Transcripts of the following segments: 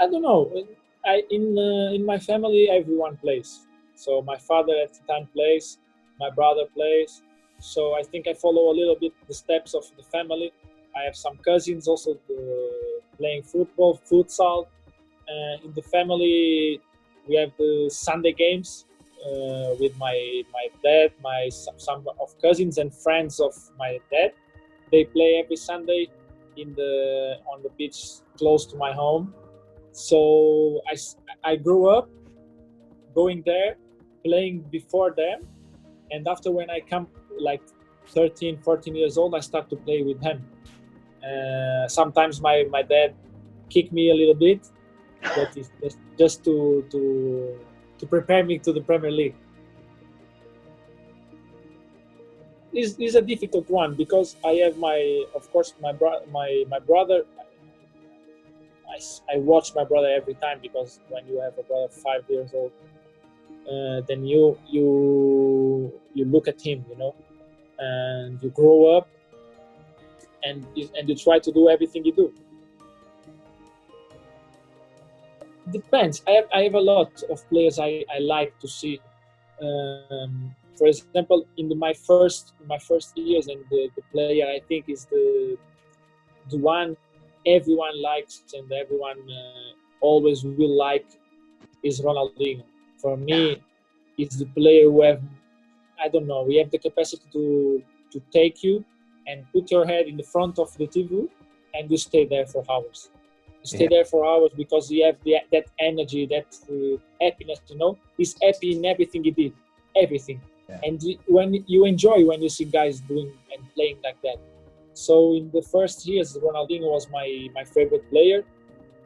I don't know. In my family, everyone plays. So my father at the time plays, my brother plays. So I think I follow a little bit the steps of the family. I have some cousins also playing football, futsal. In the family, we have the Sunday games with my dad, some of cousins and friends of my dad. They play every Sunday on the beach close to my home. So I grew up going there, playing before them, and after when I come like 13, 14 years old, I start to play with him. Sometimes my dad kick me a little bit, but it's just to prepare me to the Premier League. Is a difficult one because I have of course my brother. I watch my brother every time because when you have a brother 5 years old, then you look at him, and you grow up, and you try to do everything you do. Depends. I have a lot of players I like to see. For example, in my first years, and the player I think is the one everyone likes and everyone always will like is Ronaldinho. For me, it's the player who we have the capacity to take you and put your head in the front of the TV and you stay there for hours. There for hours because you have that energy, that happiness, He's happy in everything he did, everything. Yeah. And when you enjoy when you see guys doing and playing like that. So in the first years, Ronaldinho was my favorite player.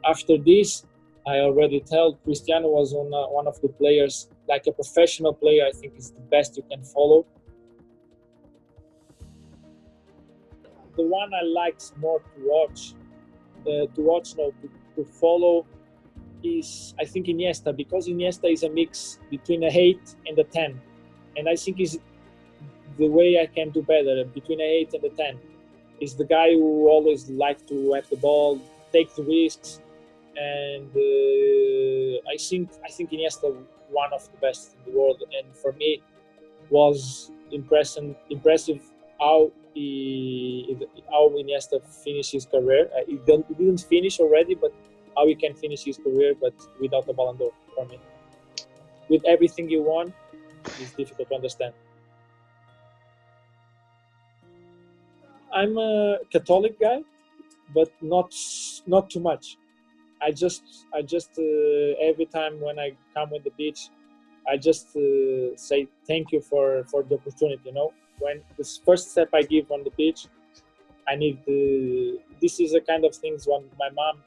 After this, I already tell Cristiano was one of the players, like a professional player, I think is the best you can follow. The one I like more to follow is, I think, Iniesta, because Iniesta is a mix between a 8 and a 10. And I think is the way I can do better, between a 8 and a 10. Is the guy who always likes to have the ball, take the risks, and I think Iniesta one of the best in the world. And for me, was impressive how Iniesta finished his career. He didn't finish already, but how he can finish his career, but without a Ballon d'Or for me. With everything he won, it's difficult to understand. I'm a Catholic guy, but not too much. I just every time when I come with the beach, I just say thank you for the opportunity. When this first step I give on the beach, I need this is the kind of things when my mom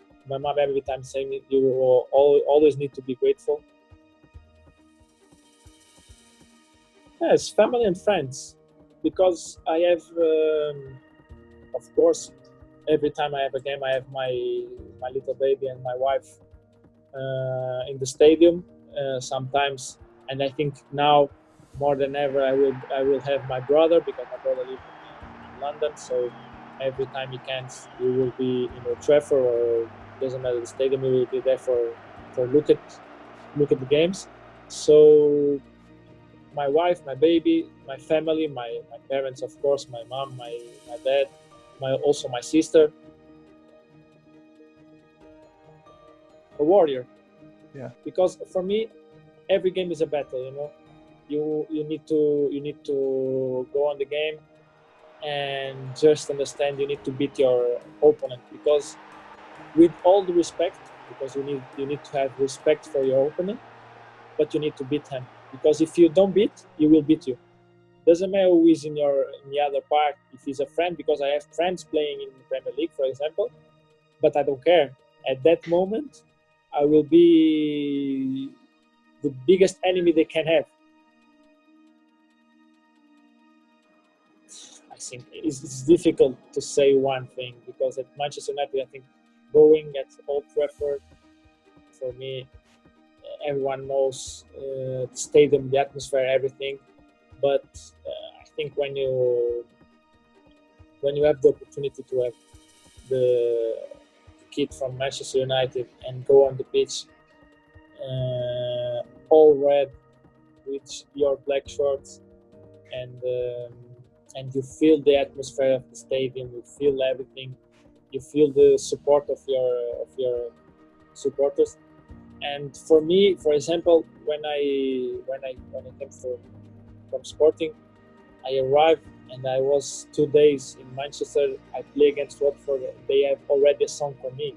every time saying you will always need to be grateful. Yes, family and friends, because I have, of course, every time I have a game, I have my little baby and my wife in the stadium sometimes, and I think now more than ever I will have my brother, because my brother lives in London, so every time he can, he will be in Old Trafford, or doesn't matter the stadium, he will be there for look at the games. So my wife, my baby, my family, my parents, of course, my mom, my dad, also my sister. A warrior. Yeah. Because for me, every game is a battle. You need to go on the game and just understand you need to beat your opponent, because with all the respect, because you need to have respect for your opponent, but you need to beat him, because if you don't beat, he will beat you. Doesn't matter who is in the other part, if he's a friend, because I have friends playing in the Premier League, for example, but I don't care. At that moment, I will be the biggest enemy they can have. I think it's difficult to say one thing, because at Manchester United, I think going at Old Trafford, for me, everyone knows the stadium, the atmosphere, everything. But I think when you have the opportunity to have the kid from Manchester United and go on the pitch, all red with your black shorts, and you feel the atmosphere of the stadium. You feel everything. You feel the support of your supporters. And for me, for example, when I came from Sporting, I arrived and I was 2 days in Manchester. I play against Watford. They have already a song for me,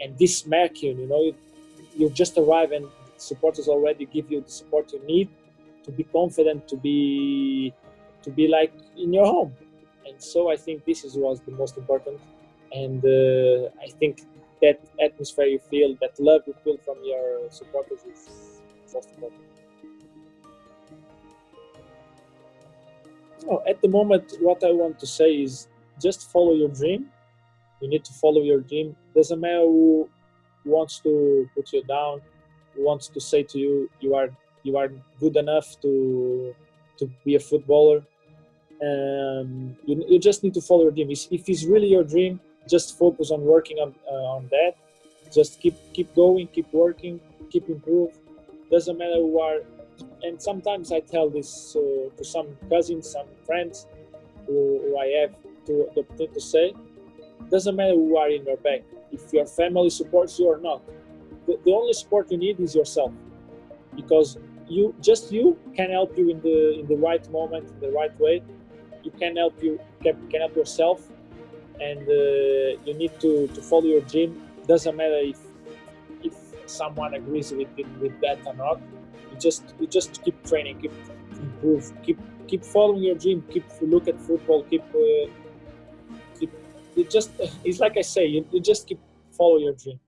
and this smack you just arrive and supporters already give you the support you need to be confident, to be like in your home. And so I think this was the most important. And I think that atmosphere you feel, that love you feel from your supporters is most important. No, at the moment, what I want to say is just follow your dream. You need to follow your dream. Doesn't matter who wants to put you down, who wants to say to you, you are good enough to be a footballer. You just need to follow your dream. If it's really your dream, just focus on working on that. Just keep going, keep working, keep improve. Doesn't matter who are. And sometimes I tell this to some cousins, some friends who I have the opportunity to say. Doesn't matter who are in your back. If your family supports you or not, the only support you need is yourself, because you can help you in the right moment, in the right way. You can help yourself, and you need to follow your dream. Doesn't matter if someone agrees with that or not. You just keep training, keep improve, keep following your dream, keep look at football, keep it just it's like I say, you just keep follow your dream.